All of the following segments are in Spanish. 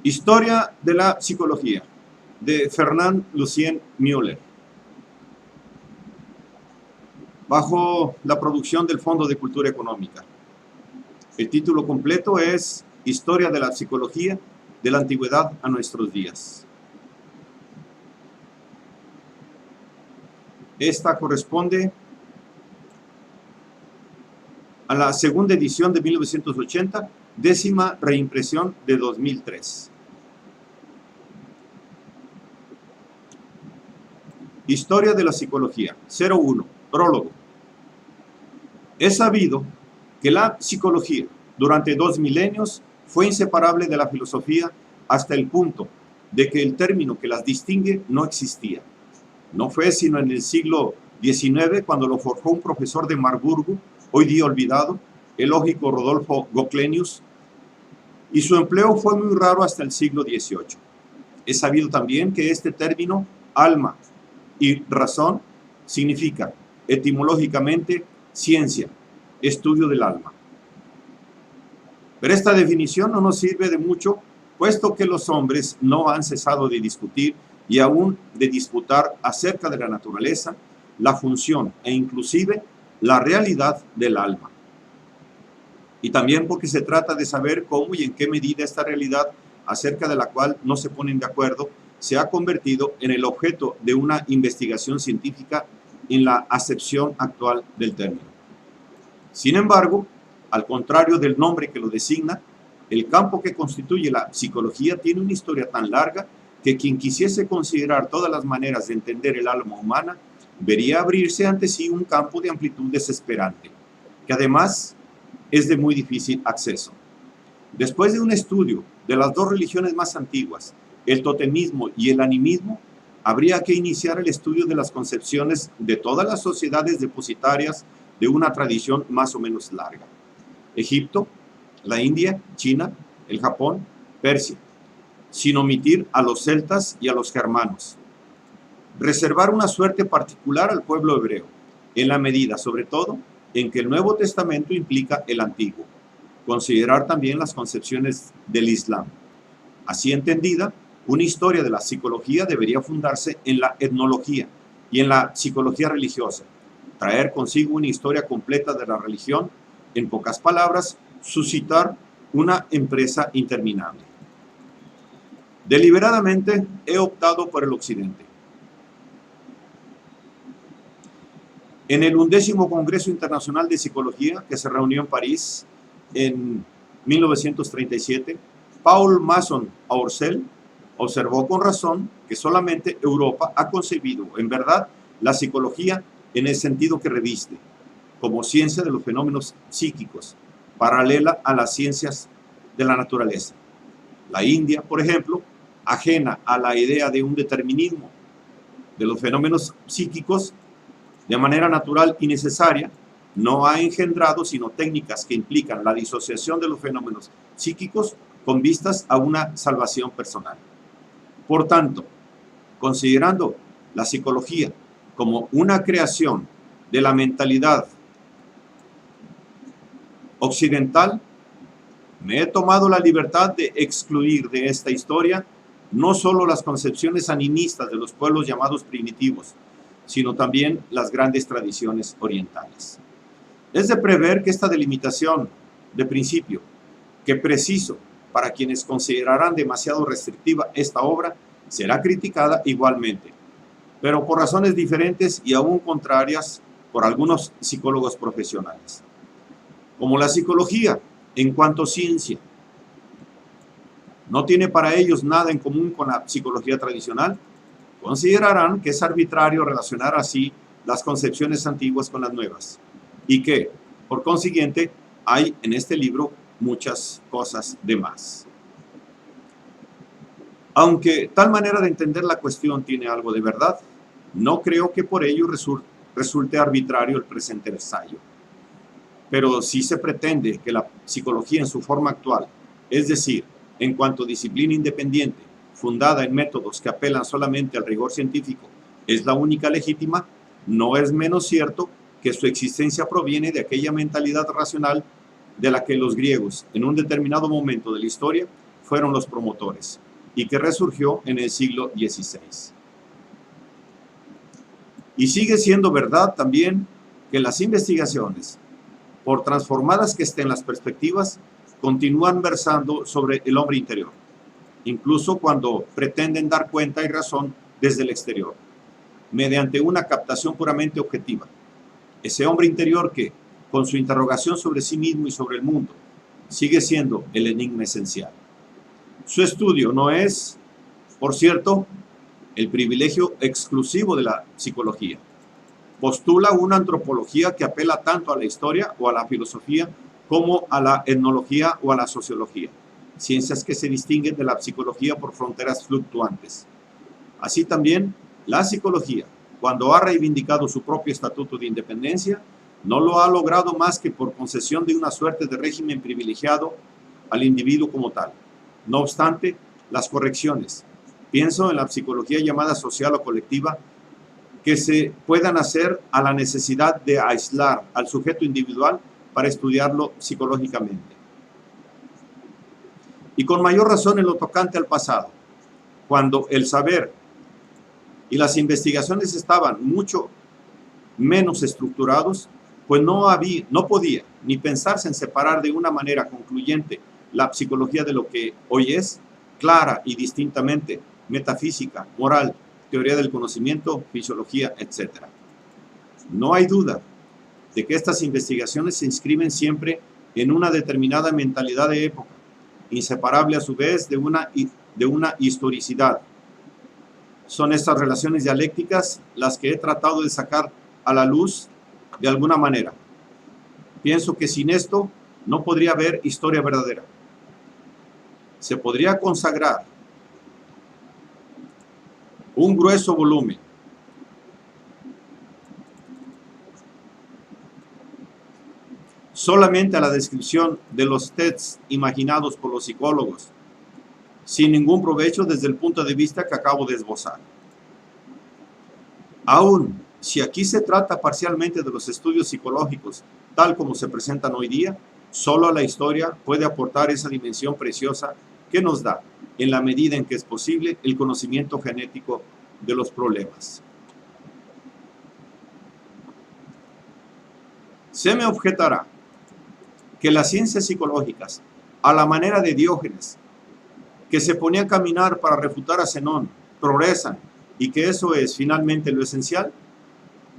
Historia de la psicología, de Fernand Lucien Müller, bajo la producción del Fondo de Cultura Económica. El título completo es Historia de la psicología de la antigüedad a nuestros días. Esta corresponde a la segunda edición de 1980, décima reimpresión de 2003. Historia de la psicología, 01, prólogo. Es sabido que la psicología durante 2 milenios fue inseparable de la filosofía hasta el punto de que el término que las distingue no existía. No fue sino en el siglo XIX cuando lo forjó un profesor de Marburgo, hoy día olvidado, el lógico Rodolfo Goclenius, y su empleo fue muy raro hasta el siglo XVIII. Es sabido también que este término, alma y razón, significa etimológicamente ciencia, estudio del alma. Pero esta definición no nos sirve de mucho, puesto que los hombres no han cesado de discutir y aún de disputar acerca de la naturaleza, la función e inclusive la realidad del alma. Y también porque se trata de saber cómo y en qué medida esta realidad, acerca de la cual no se ponen de acuerdo, se ha convertido en el objeto de una investigación científica en la acepción actual del término. Sin embargo, al contrario del nombre que lo designa, el campo que constituye la psicología tiene una historia tan larga que quien quisiese considerar todas las maneras de entender el alma humana vería abrirse ante sí un campo de amplitud desesperante, que además es de muy difícil acceso. Después de un estudio de las dos religiones más antiguas, el totemismo y el animismo, habría que iniciar el estudio de las concepciones de todas las sociedades depositarias de una tradición más o menos larga. Egipto, la India, China, el Japón, Persia, sin omitir a los celtas y a los germanos. Reservar una suerte particular al pueblo hebreo, en la medida, sobre todo, en que el Nuevo Testamento implica el Antiguo. Considerar también las concepciones del Islam. Así entendida, una historia de la psicología debería fundarse en la etnología y en la psicología religiosa, traer consigo una historia completa de la religión, en pocas palabras, suscitar una empresa interminable. Deliberadamente he optado por el occidente. En el 11º Congreso Internacional de Psicología, que se reunió en París en 1937, Paul Masson Oursel observó con razón que solamente Europa ha concebido, en verdad, la psicología en el sentido que reviste, como ciencia de los fenómenos psíquicos, paralela a las ciencias de la naturaleza. La India, por ejemplo, ajena a la idea de un determinismo de los fenómenos psíquicos, de manera natural y necesaria, no ha engendrado sino técnicas que implican la disociación de los fenómenos psíquicos con vistas a una salvación personal. Por tanto, considerando la psicología como una creación de la mentalidad occidental, me he tomado la libertad de excluir de esta historia no solo las concepciones animistas de los pueblos llamados primitivos, sino también las grandes tradiciones orientales. Es de prever que esta delimitación de principio, que preciso para quienes considerarán demasiado restrictiva esta obra, será criticada igualmente, pero por razones diferentes y aún contrarias por algunos psicólogos profesionales. Como la psicología, en cuanto ciencia, no tiene para ellos nada en común con la psicología tradicional, considerarán que es arbitrario relacionar así las concepciones antiguas con las nuevas y que, por consiguiente, hay en este libro muchas cosas de más. Aunque tal manera de entender la cuestión tiene algo de verdad, no creo que por ello resulte arbitrario el presente ensayo. Pero si se pretende que la psicología en su forma actual, es decir, en cuanto disciplina independiente, fundada en métodos que apelan solamente al rigor científico, es la única legítima, no es menos cierto que su existencia proviene de aquella mentalidad racional de la que los griegos, en un determinado momento de la historia, fueron los promotores y que resurgió en el siglo XVI. Y sigue siendo verdad también que las investigaciones, por transformadas que estén las perspectivas, continúan versando sobre el hombre interior, incluso cuando pretenden dar cuenta y razón desde el exterior, mediante una captación puramente objetiva. Ese hombre interior que, con su interrogación sobre sí mismo y sobre el mundo, sigue siendo el enigma esencial. Su estudio no es, por cierto, el privilegio exclusivo de la psicología. Postula una antropología que apela tanto a la historia o a la filosofía como a la etnología o a la sociología, ciencias que se distinguen de la psicología por fronteras fluctuantes. Así también, la psicología, cuando ha reivindicado su propio estatuto de independencia, no lo ha logrado más que por concesión de una suerte de régimen privilegiado al individuo como tal. No obstante, las correcciones, pienso en la psicología llamada social o colectiva, que se puedan hacer a la necesidad de aislar al sujeto individual para estudiarlo psicológicamente. Y con mayor razón en lo tocante al pasado, cuando el saber y las investigaciones estaban mucho menos estructurados, pues no podía ni pensarse en separar de una manera concluyente la psicología de lo que hoy es, clara y distintamente, metafísica, moral, teoría del conocimiento, fisiología, etc. No hay duda de que estas investigaciones se inscriben siempre en una determinada mentalidad de época, inseparable a su vez de una historicidad. Son estas relaciones dialécticas las que he tratado de sacar a la luz de alguna manera. Pienso que sin esto no podría haber historia verdadera. Se podría consagrar un grueso volumen solamente a la descripción de los tests imaginados por los psicólogos, sin ningún provecho desde el punto de vista que acabo de esbozar. Aún si aquí se trata parcialmente de los estudios psicológicos, tal como se presentan hoy día, solo la historia puede aportar esa dimensión preciosa que nos da, en la medida en que es posible, el conocimiento genético de los problemas. Se me objetará que las ciencias psicológicas, a la manera de Diógenes, que se ponía a caminar para refutar a Zenón, progresan y que eso es finalmente lo esencial.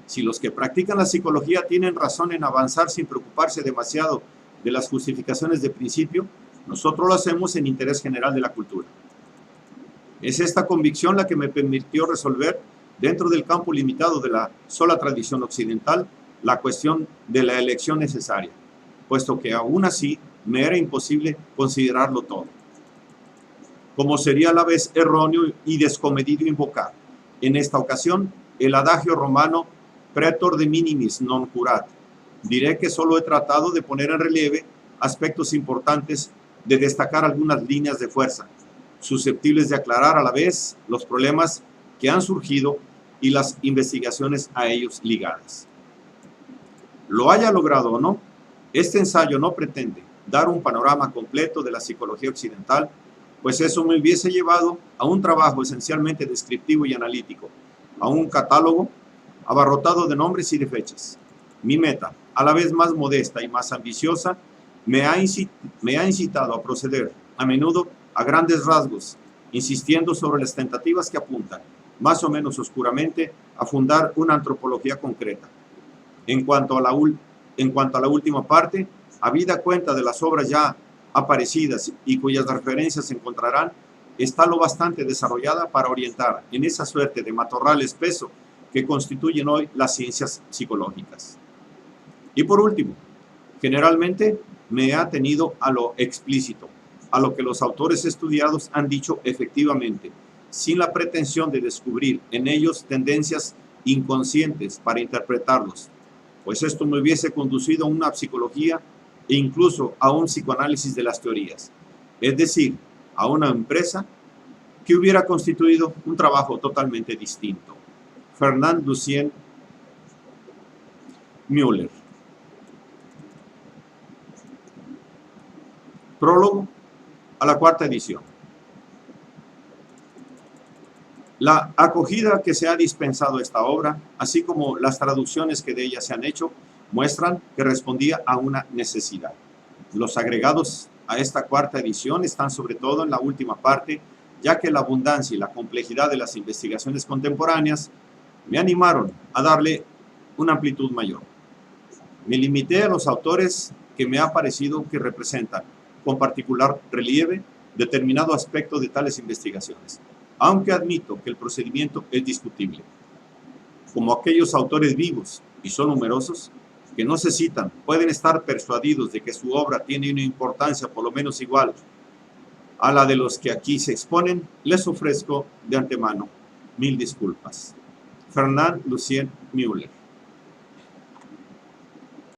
Si los que practican la psicología tienen razón en avanzar sin preocuparse demasiado de las justificaciones de principio, nosotros lo hacemos en interés general de la cultura. Es esta convicción la que me permitió resolver, dentro del campo limitado de la sola tradición occidental, la cuestión de la elección necesaria, puesto que aún así me era imposible considerarlo todo. Como sería a la vez erróneo y descomedido invocar, en esta ocasión, el adagio romano pretor de minimis non curat. Diré que solo he tratado de poner en relieve aspectos importantes, de destacar algunas líneas de fuerza, susceptibles de aclarar a la vez los problemas que han surgido y las investigaciones a ellos ligadas. Lo haya logrado o no, este ensayo no pretende dar un panorama completo de la psicología occidental, pues eso me hubiese llevado a un trabajo esencialmente descriptivo y analítico, a un catálogo abarrotado de nombres y de fechas. Mi meta, a la vez más modesta y más ambiciosa, me ha incitado a proceder, a menudo a grandes rasgos, insistiendo sobre las tentativas que apuntan, más o menos oscuramente, a fundar una antropología concreta. En cuanto a la última parte, habida cuenta de las obras ya aparecidas y cuyas referencias se encontrarán, está lo bastante desarrollada para orientar en esa suerte de matorral espeso que constituyen hoy las ciencias psicológicas. Y por último, generalmente me he atenido a lo explícito, a lo que los autores estudiados han dicho efectivamente, sin la pretensión de descubrir en ellos tendencias inconscientes para interpretarlos, pues esto me hubiese conducido a una psicología e incluso a un psicoanálisis de las teorías, es decir, a una empresa que hubiera constituido un trabajo totalmente distinto. Fernand Lucien Müller. Prólogo. a la cuarta edición. La acogida que se ha dispensado a esta obra, así como las traducciones que de ella se han hecho, muestran que respondía a una necesidad. Los agregados a esta cuarta edición están sobre todo en la última parte, ya que la abundancia y la complejidad de las investigaciones contemporáneas me animaron a darle una amplitud mayor. Me limité a los autores que me ha parecido que representan con particular relieve determinado aspecto de tales investigaciones, aunque admito que el procedimiento es discutible. Como aquellos autores vivos, y son numerosos, que no se citan, pueden estar persuadidos de que su obra tiene una importancia por lo menos igual a la de los que aquí se exponen, les ofrezco de antemano 1000 disculpas. Fernand Lucien Müller.